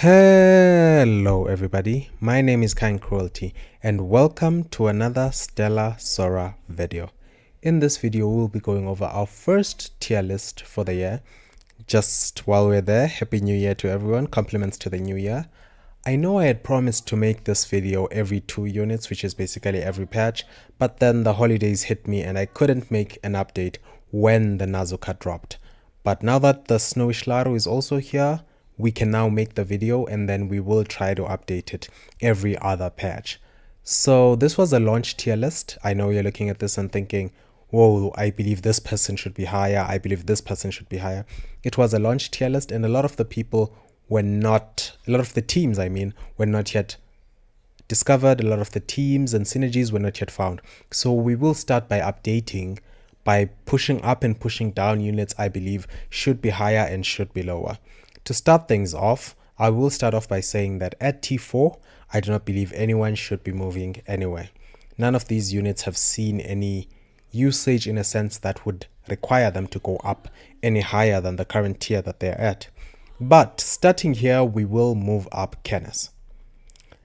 Hello everybody, my name is Kind Cruelty and welcome to another Stella Sora video. In this video we'll be going over our first tier list for the year. Just while we're there, Happy New Year to everyone, compliments to the new year. I know I had promised to make this video every 2 units, which is basically every patch, but then the holidays hit me and I couldn't make an update when the Nazuka dropped. But now that the Snowish Laru is also here, we can now make the video and then we will try to update it every other patch. So this was a launch tier list. I know you're looking at this and thinking, whoa, I believe this person should be higher. I believe this person should be higher. It was a launch tier list and a lot of the people were not, a lot of the teams, were not yet discovered. A lot of the teams and synergies were not yet found. So we will start by updating, by pushing up and pushing down units I believe should be higher and should be lower. To start things off, I will start off by saying that at T4, I do not believe anyone should be moving anywhere. None of these units have seen any usage in a sense that would require them to go up any higher than the current tier that they're at. But starting here, we will move up Kenneth.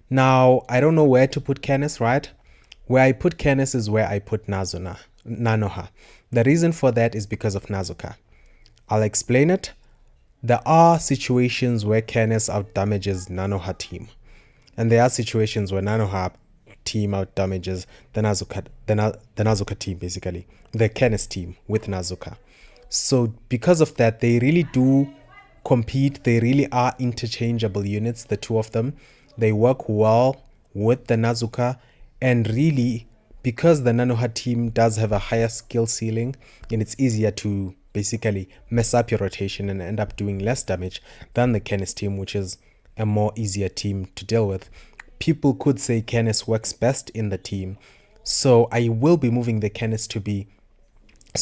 Now, I don't know where to put Kenneth, right? Where I put Kenneth is where I put Nanoha. The reason for that is because of Nazuka. I'll explain it. There are situations where Kenneth outdamages Nanoha team. And there are situations where Nanoha team outdamages the Nazuka team, basically. The Kenneth team with Nazuka. So because of that, they really do compete. They really are interchangeable units, the two of them. They work well with the Nazuka. And really, because the Nanoha team does have a higher skill ceiling, and it's easier to basically mess up your rotation and end up doing less damage than the Kenneth team, which is a more easier team to deal with. People could say Kenneth works best in the team. So I will be moving the Kenneth to be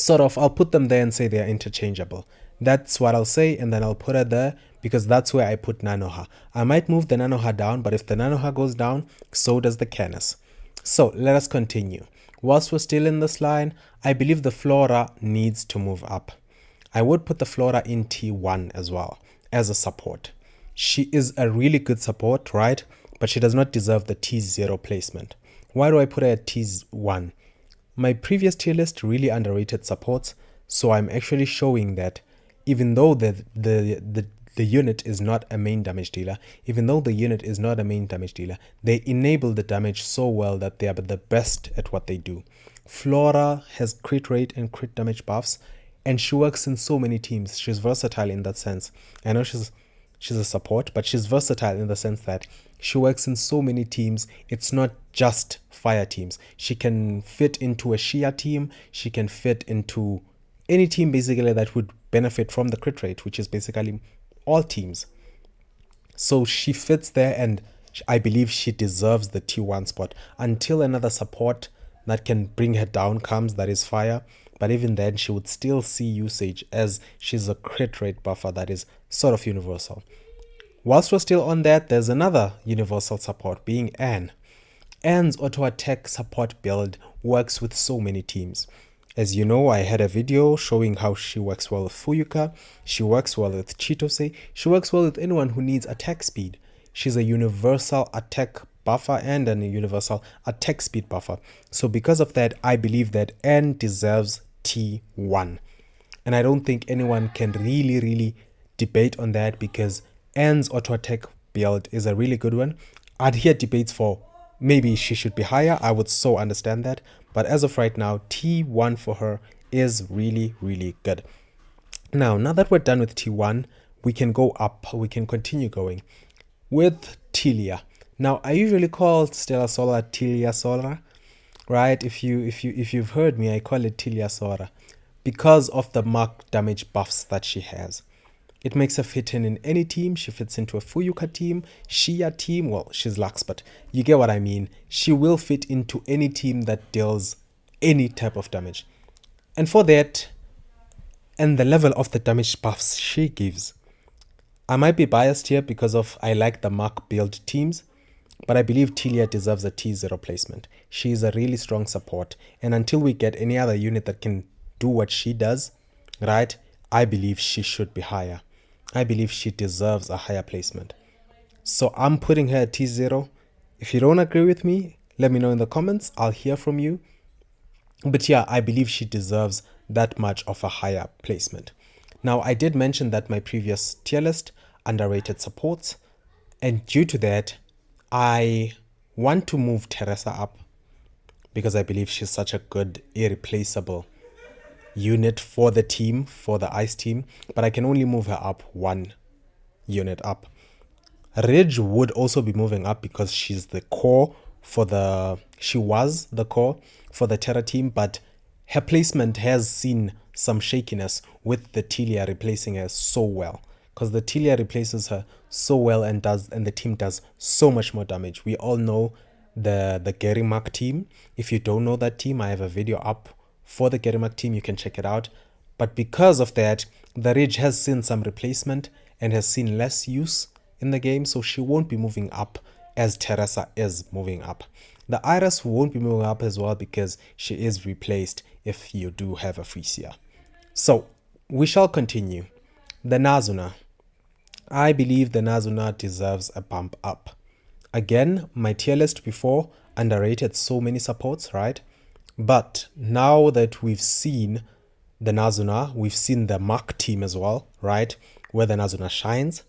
I'll put them there and say they're interchangeable. That's what I'll say, and then I'll put it there because that's where I put Nanoha. I might move the Nanoha down, but if the Nanoha goes down, so does the Kenneth. So let us continue. Whilst we're still in this line, I believe the Flora needs to move up. I would put the Flora in T1 as well as a support. She is a really good support, right? But she does not deserve the T0 placement. Why do I put her at T1? My previous tier list really underrated supports, so I'm actually showing that even though the unit is not a main damage dealer, they enable the damage so well that they are the best at what they do. Flora has crit rate and crit damage buffs, and she works in so many teams. She's versatile in that sense. I know she's a support, but she's versatile in the sense that she works in so many teams. It's not just fire teams. She can fit into a Shia team. She can fit into any team basically that would benefit from the crit rate, which is basically all teams. So she fits there, and I believe she deserves the T1 spot until another support that can bring her down comes, that is fire. But even then, she would still see usage as she's a crit rate buffer that is sort of universal. Whilst we're still on that, there's another universal support being Anne. Anne's auto attack support build works with so many teams. As you know, I had a video showing how she works well with Fuyuka, she works well with Chitose, she works well with anyone who needs attack speed. She's a universal attack buffer and a universal attack speed buffer. So because of that, I believe that Anne deserves T1. And I don't think anyone can really debate on that because Anne's auto attack build is a really good one. I'd hear debates for maybe she should be higher. I would so understand that. But as of right now, T1 for her is really good. Now that we're done with T1, we can go up. We can continue going with Tilia. Now, I usually call Stella Sora Tilia Sora, right? If you've heard me, I call it Tilia Sora because of the mark damage buffs that she has. It makes her fit in any team. She fits into a Fuyuka team, Shia team. Well, she's Lux, but you get what I mean. She will fit into any team that deals any type of damage. And for that, and the level of the damage buffs she gives, I might be biased here because I like the mark build teams, but I believe Tilia deserves a T0 placement. She is a really strong support, and until we get any other unit that can do what she does, right, I believe she should be higher. I believe she deserves a higher placement. So I'm putting her at T0. If you don't agree with me, let me know in the comments. I'll hear from you. But yeah, I believe she deserves that much of a higher placement. Now, I did mention that my previous tier list underrated supports, and due to that, I want to move Teresa up because I believe she's such a good, irreplaceable unit for the team, for the ice team, but I can only move her up one unit up. Ridge would also be moving up because she's the core for she was the core for the Terra team, but her placement has seen some shakiness with the Tilia replacing her so well. Because the Tilia replaces her so well and the team does so much more damage. We all know the Gary Mark team. If you don't know that team, I have a video up for the Gary Mark team, you can check it out. But because of that, the Ridge has seen some replacement and has seen less use in the game, so she won't be moving up as Teresa is moving up. The Iris won't be moving up as well because she is replaced if you do have a Frisia. So we shall continue. The Nazuna. I believe the Nazuna deserves a bump up. Again, my tier list before underrated so many supports, right? But now that we've seen the Nazuna, we've seen the Mark team as well, right? Where the Nazuna shines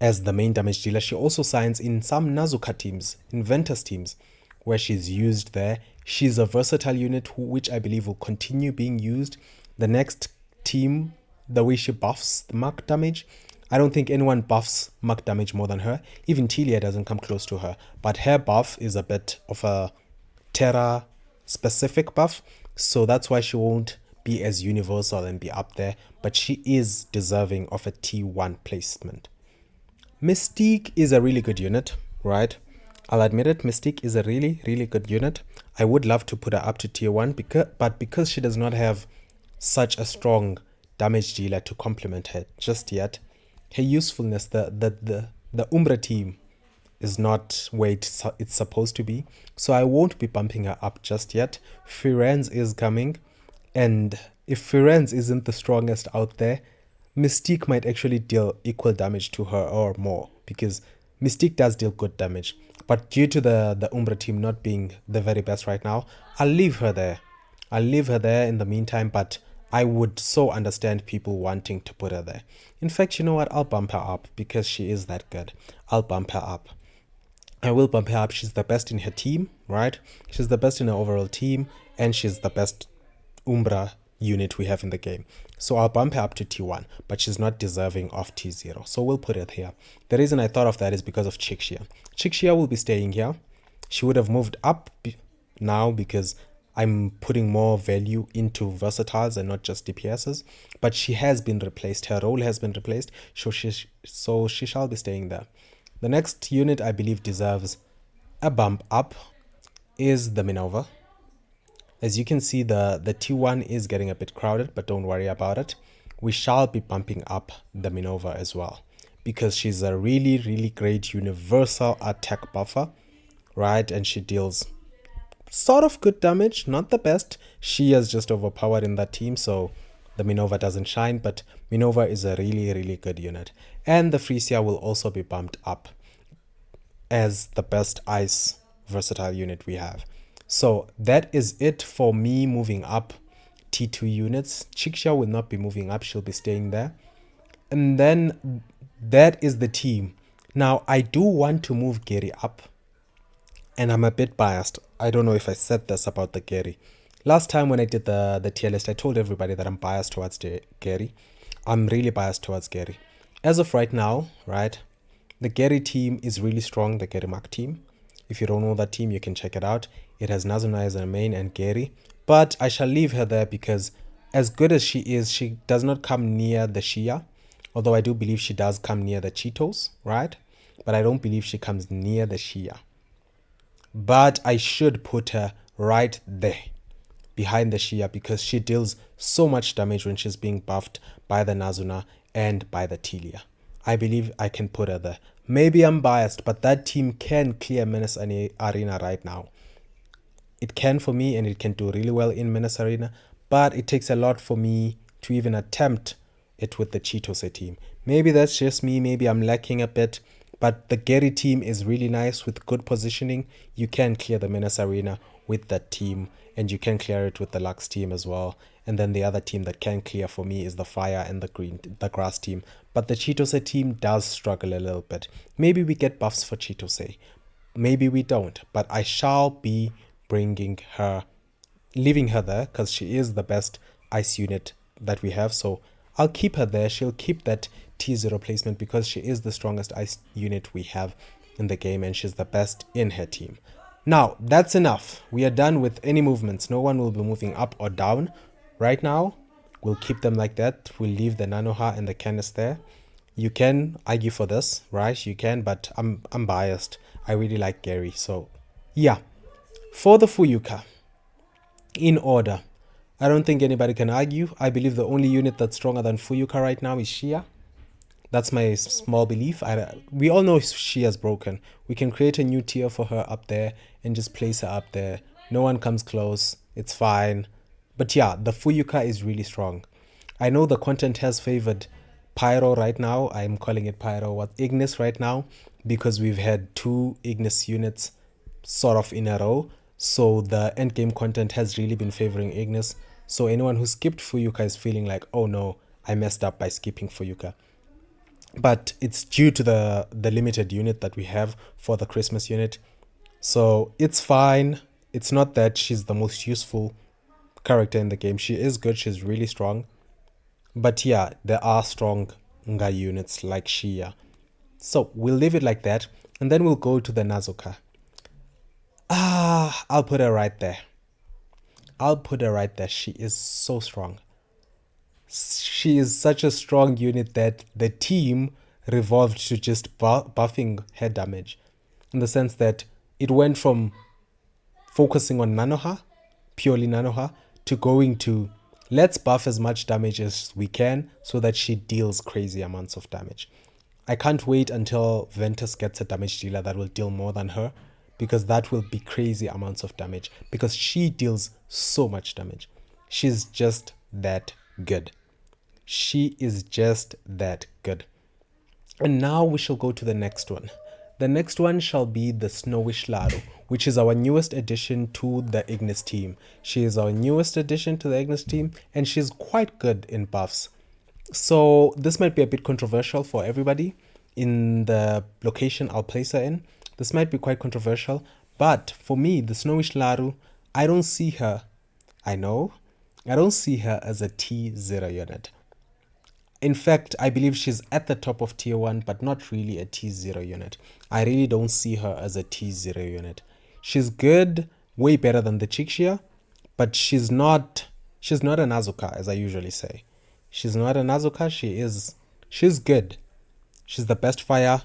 as the main damage dealer. She also shines in some Nazuka teams, Inventus teams, where she's used there. She's a versatile unit which I believe will continue being used. The next team, the way she buffs the Mark damage, I don't think anyone buffs Mark damage more than her. Even Tilia doesn't come close to her. But her buff is a bit of a Terra specific buff. So that's why she won't be as universal and be up there. But she is deserving of a T1 placement. Mystique is a really good unit, right? I'll admit it, Mystique is a really, really good unit. I would love to put her up to tier 1, but because she does not have such a strong damage dealer to complement her just yet, her usefulness, the Umbra team is not where it's supposed to be. So I won't be bumping her up just yet. Firenze is coming, and if Firenze isn't the strongest out there, Mystique might actually deal equal damage to her or more, because Mystique does deal good damage. But due to the Umbra team not being the very best right now, I'll leave her there. I'll leave her there in the meantime, but I would so understand people wanting to put her there. In fact, you know what? I'll bump her up because she is that good. I'll bump her up. I will bump her up. She's the best in her team, right? She's the best in her overall team, and she's the best Umbra unit we have in the game. So I'll bump her up to T1, but she's not deserving of T0. So we'll put it here. The reason I thought of that is because of Shia. Shia will be staying here. She would have moved up now because I'm putting more value into versatiles and not just DPSs. But she has been replaced. Her role has been replaced. So she shall be staying there. The next unit I believe deserves a bump up is the Minerva. As you can see, the T1 is getting a bit crowded, but don't worry about it. We shall be bumping up the Minerva as well, because she's a really, really great universal attack buffer, right? And she deals sort of good damage, not the best. She is just overpowered in that team, so the Minerva doesn't shine, but Minerva is a really, really good unit. And the Frisia will also be bumped up as the best ice versatile unit we have. So that is it for me moving up T2 units. Shia will not be moving up, she'll be staying there. And then that is the team. Now I do want to move Gary up, and I'm a bit biased. I don't know if I said this about the Gary. Last time when I did the tier list, I told everybody that I'm biased towards Gary. I'm really biased towards Gary. As of right now, right, the Gary team is really strong, the Gary Mark team. If you don't know that team, you can check it out. It has Nazuna as a main and Gary. But I shall leave her there because as good as she is, she does not come near the Shia. Although I do believe she does come near the Cheetos, right? But I don't believe she comes near the Shia. But I should put her right there behind the Shia because she deals so much damage when she's being buffed by the Nazuna and by the Tilia. I believe I can put her there. Maybe I'm biased, but that team can clear Menace Arena right now. It can for me, and it can do really well in Menace Arena, but it takes a lot for me to even attempt it with the Cheetos team. Maybe that's just me, maybe I'm lacking a bit, But the Gary team is really nice with good positioning. You can clear the Menace Arena with that team, and you can clear it with the Lux team as well. And then the other team that can clear for me is the Fire and the Grass team. But the Chitose team does struggle a little bit. Maybe we get buffs for Chitose. Maybe we don't. But I shall be bringing her, leaving her there because she is the best ice unit that we have. So I'll keep her there. She'll keep that T0 placement because she is the strongest ice unit we have in the game, and she's the best in her team. Now, that's enough. We are done with any movements. No one will be moving up or down right now. We'll keep them like that. We'll leave the Nanoha and the Kenneth there. You can argue for this, right? You can, but I'm biased. I really like Gary. So, yeah. For the Fuyuka, in order, I don't think anybody can argue. I believe the only unit that's stronger than Fuyuka right now is Shia. That's my small belief. We all know Shia's broken. We can create a new tier for her up there and just place her up there. No one comes close. It's fine. But yeah, the Fuyuka is really strong. I know the content has favored Pyro right now. I'm calling it Pyro. Ignis right now, because we've had 2 Ignis units sort of in a row. So the endgame content has really been favoring Ignis. So anyone who skipped Fuyuka is feeling like, oh no, I messed up by skipping Fuyuka. But it's due to the limited unit that we have for the Christmas unit. So it's fine. It's not that she's the most useful character in the game. She is good. She's really strong. But yeah, there are stronger units like Shia. So we'll leave it like that. And then we'll go to the Nazuka. I'll put her right there. I'll put her right there. She is so strong. She is such a strong unit that the team revolved to just buffing her damage, in the sense that it went from focusing on Nanoha, purely Nanoha, to going to let's buff as much damage as we can so that she deals crazy amounts of damage. I can't wait until Ventus gets a damage dealer that will deal more than her, because that will be crazy amounts of damage, because she deals so much damage. She's just that good. She is just that good. And now we shall go to the next one. The next one shall be the Snowish Laru, which is our newest addition to the Ignis team. She is our newest addition to the Ignis team, and she's quite good in buffs. So this might be a bit controversial for everybody in the location I'll place her in. This might be quite controversial, but for me, the Snowish Laru, I don't see her, I don't see her as a T0 unit. In fact, I believe she's at the top of tier 1, but not really a T0 unit. I really don't see her as a T0 unit. She's good, way better than the Shia, but she's not a Nazuka, as I usually say. She's not a Nazuka. She's good. She's the best fire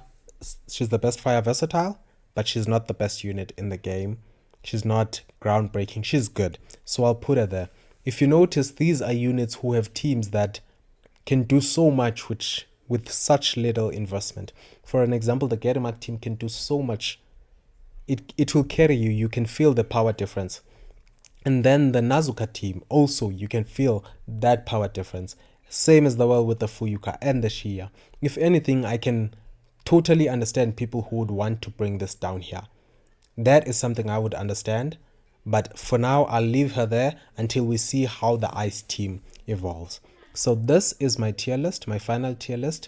versatile, but she's not the best unit in the game. She's not groundbreaking. She's good. So I'll put her there. If you notice, these are units who have teams that can do so much with such little investment. For an example, the Gerimak team can do so much. It will carry you. You can feel the power difference. And then the Nazuka team, also, you can feel that power difference. Same as the well with the Fuyuka and the Shia. If anything, I can totally understand people who would want to bring this down here. That is something I would understand. But for now, I'll leave her there until we see how the Ice team evolves. So this is my tier list, my final tier list,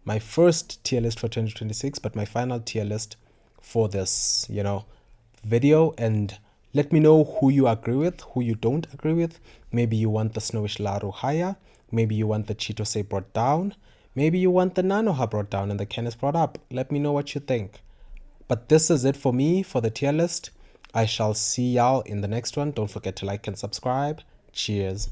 my first tier list for 2026, but my final tier list for this, video. And let me know who you agree with, who you don't agree with. Maybe you want the Snowish Laru higher. Maybe you want the Chitose brought down. Maybe you want the Nanoha brought down and the Kenneth brought up. Let me know what you think. But this is it for me for the tier list. I shall see y'all in the next one. Don't forget to like and subscribe. Cheers.